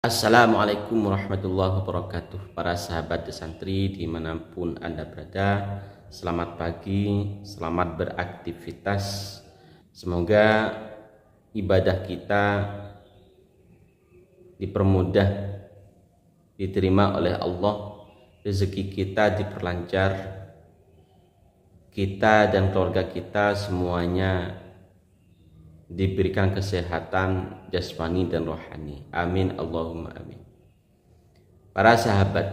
Assalamualaikum warahmatullahi wabarakatuh. Para sahabat santri dimanapun Anda berada, selamat pagi, selamat beraktivitas. Semoga ibadah kita dipermudah, diterima oleh Allah, rezeki kita diperlancar, kita dan keluarga kita semuanya diberikan kesehatan jasmani dan rohani. Amin Allahumma amin. Para sahabat,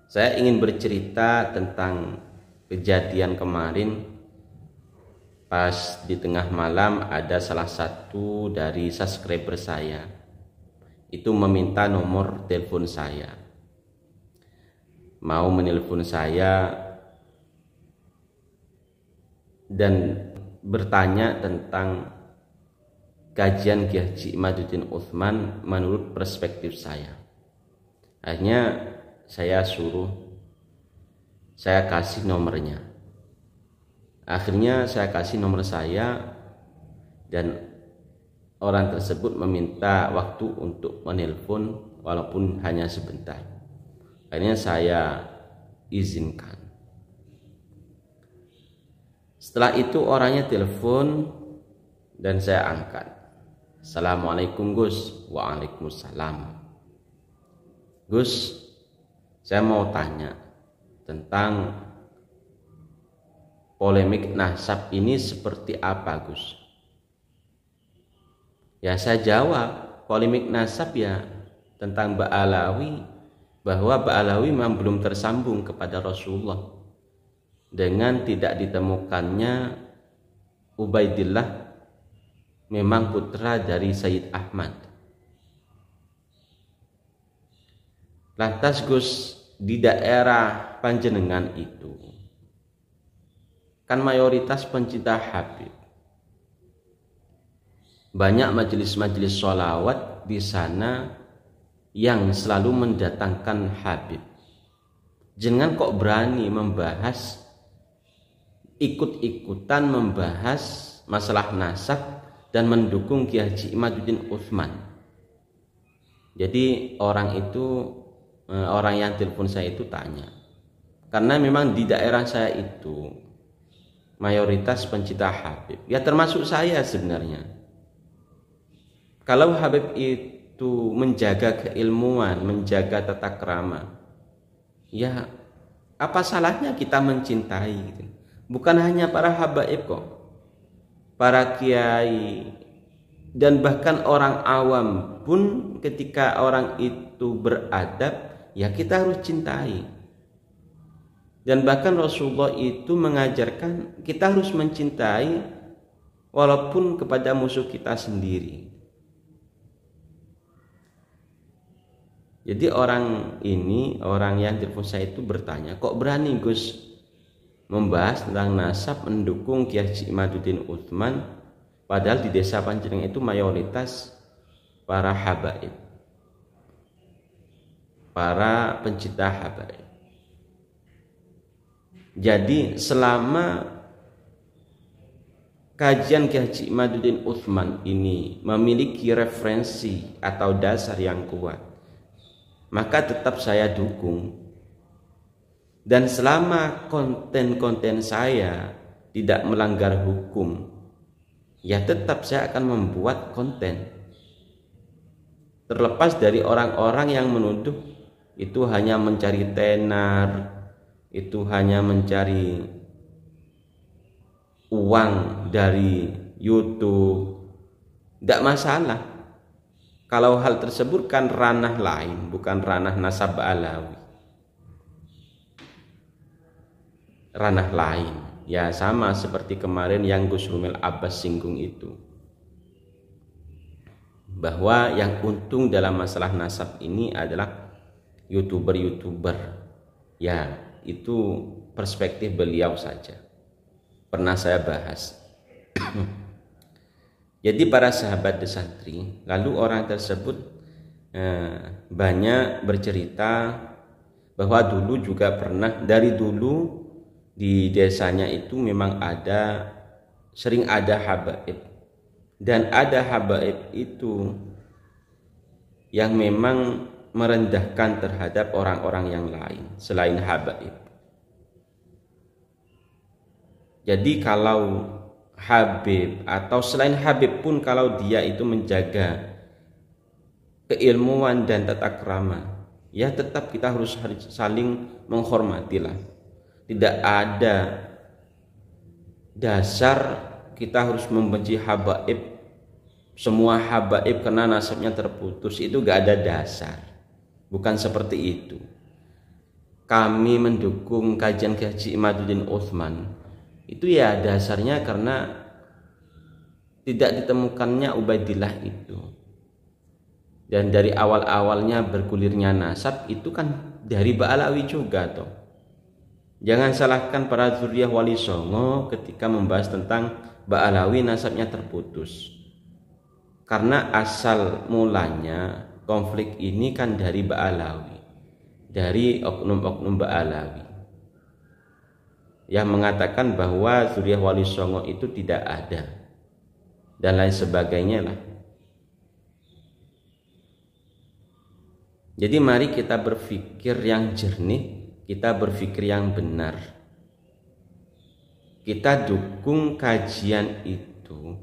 saya ingin bercerita tentang kejadian kemarin. Pas di tengah malam ada salah satu dari subscriber saya itu meminta nomor telepon saya, mau menelpon saya dan bertanya tentang kajian Kiai Haji Imaduddin Utsman menurut perspektif saya. Akhirnya saya kasih nomornya. Akhirnya saya kasih nomor saya dan orang tersebut meminta waktu untuk menelpon walaupun hanya sebentar. Akhirnya saya izinkan. Setelah itu orangnya telepon dan saya angkat. Assalamualaikum Gus. Waalaikumsalam. Gus, saya mau tanya tentang polemik nasab ini seperti apa Gus? Ya saya jawab, polemik nasab ya tentang Ba'alawi, bahwa Ba'alawi memang belum tersambung kepada Rasulullah dengan tidak ditemukannya Ubaidillah memang putra dari Sayyid Ahmad. Lantas Gus, di daerah panjenengan itu kan mayoritas pencinta Habib, banyak majelis-majelis sholawat di sana yang selalu mendatangkan Habib. Jangan kok berani membahas, ikut-ikutan membahas masalah nasab dan mendukung Kiai Haji Imaduddin Utsman. Jadi orang yang telepon saya itu tanya, karena memang di daerah saya itu mayoritas pencinta Habib, ya termasuk saya sebenarnya. Kalau Habib itu menjaga keilmuan, menjaga tata krama, ya apa salahnya kita mencintai gitu. Bukan hanya para habaib kok, para kiai dan bahkan orang awam pun ketika orang itu beradab ya kita harus cintai. Dan bahkan Rasulullah itu mengajarkan kita harus mencintai walaupun kepada musuh kita sendiri. Jadi orang yang telepon saya itu bertanya, kok berani Gus membahas tentang nasab mendukung Kiai Haji Imaduddin Utsman, padahal di desa panjenengan itu mayoritas para habaib, para pencinta habaib. Jadi selama kajian Kiai Haji Imaduddin Utsman ini memiliki referensi atau dasar yang kuat, maka tetap saya dukung. Dan selama konten-konten saya tidak melanggar hukum, ya tetap saya akan membuat konten. Terlepas dari orang-orang yang menuduh itu hanya mencari tenar, itu hanya mencari uang dari YouTube, tidak masalah. Kalau hal tersebut kan ranah lain, bukan ranah nasab Ba'alawi. Ranah lain, ya sama seperti kemarin yang Gus Rumel Abbas singgung itu, bahwa yang untung dalam masalah nasab ini adalah youtuber, ya itu perspektif beliau saja, pernah saya bahas. Jadi para sahabat santri, lalu orang tersebut banyak bercerita bahwa dulu juga pernah, dari dulu di desanya itu memang sering ada habaib, dan ada habaib itu yang memang merendahkan terhadap orang-orang yang lain selain habaib. Jadi kalau habib atau selain habib pun kalau dia itu menjaga keilmuan dan tata krama, ya tetap kita harus saling menghormatilah. Tidak ada dasar kita harus membenci habaib, semua habaib karena nasabnya terputus, itu gak ada dasar. Bukan seperti itu. Kami mendukung kajian Haji Imaduddin Utsman itu ya dasarnya karena tidak ditemukannya Ubaidillah itu. Dan dari awal-awalnya bergulirnya nasab itu kan dari Ba'alawi juga toh. Jangan salahkan para zuriyah Wali Songo ketika membahas tentang Ba'alawi nasabnya terputus. Karena asal mulanya konflik ini kan dari Ba'alawi, dari oknum-oknum Ba'alawi yang mengatakan bahwa zuriyah Wali Songo itu tidak ada dan lain sebagainya lah. Jadi mari kita berpikir yang jernih, kita berpikir yang benar. Kita dukung kajian itu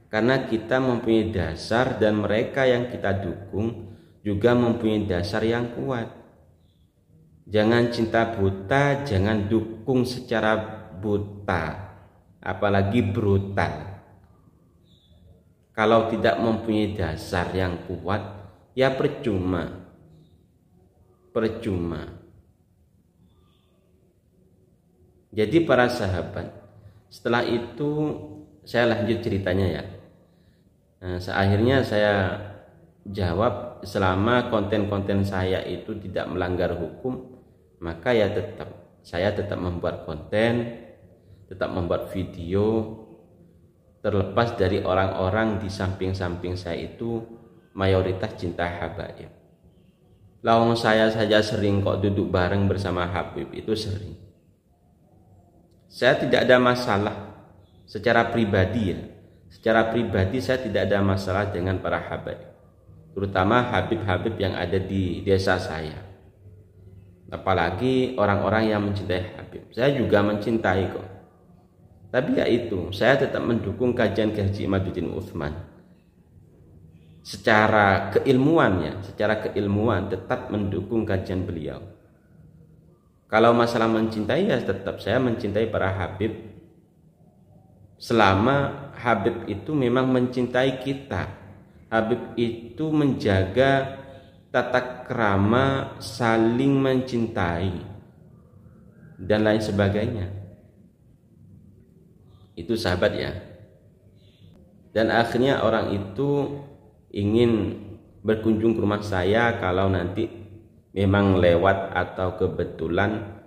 karena kita mempunyai dasar dan mereka yang kita dukung juga mempunyai dasar yang kuat. Jangan cinta buta, jangan dukung secara buta, apalagi brutal. Kalau tidak mempunyai dasar yang kuat, ya percuma. Jadi para sahabat, setelah itu saya lanjut ceritanya ya. Akhirnya saya jawab, selama konten-konten saya itu tidak melanggar hukum, maka ya saya tetap membuat konten, tetap membuat video, terlepas dari orang-orang di samping-samping saya itu mayoritas cinta habaib. Lawang saya saja sering kok duduk bareng bersama habib, itu sering. Saya tidak ada masalah secara pribadi ya. Secara pribadi saya tidak ada masalah dengan para habaib, terutama habib-habib yang ada di desa saya. Apalagi orang-orang yang mencintai habib. Saya juga mencintai kok. Tapi ya itu, saya tetap mendukung kajian Haji Imaduddin Utsman. Secara keilmuan tetap mendukung kajian beliau. Kalau masalah mencintai ya tetap saya mencintai para habib. Selama habib itu memang mencintai kita. Habib itu menjaga tata krama, saling mencintai dan lain sebagainya. Itu sahabat ya. Dan akhirnya orang itu ingin berkunjung ke rumah saya kalau nanti memang lewat atau kebetulan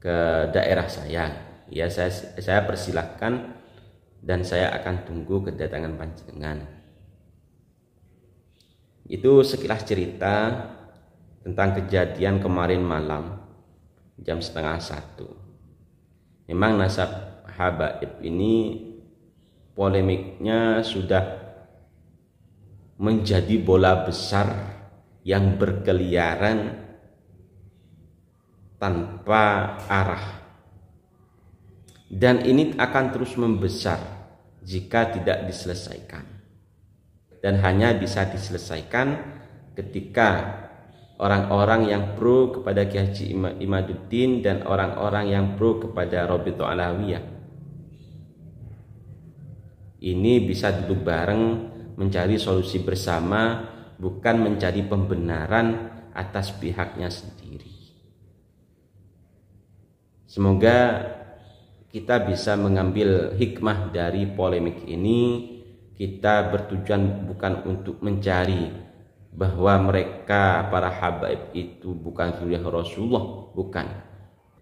ke daerah saya. Ya saya persilahkan dan saya akan tunggu kedatangan panjenengan. Itu sekilas cerita tentang kejadian kemarin malam jam 12:30. Memang nasab habaib ini polemiknya sudah menjadi bola besar yang berkeliaran tanpa arah, dan ini akan terus membesar jika tidak diselesaikan. Dan hanya bisa diselesaikan ketika orang-orang yang pro kepada Kiai Haji Imaduddin dan orang-orang yang pro kepada Rabithah Alawiyah ini bisa duduk bareng mencari solusi bersama, bukan mencari pembenaran atas pihaknya sendiri. Semoga kita bisa mengambil hikmah dari polemik ini. Kita bertujuan bukan untuk mencari bahwa mereka para habaib itu bukan zuriyah Rasulullah, bukan.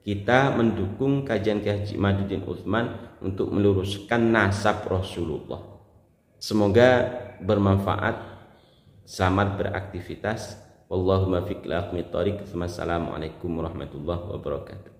Kita mendukung kajian Haji Imaduddin Utsman untuk meluruskan nasab Rasulullah. Semoga bermanfaat. Selamat beraktivitas. Wallahumma fiqh. Assalamualaikum warahmatullahi wabarakatuh.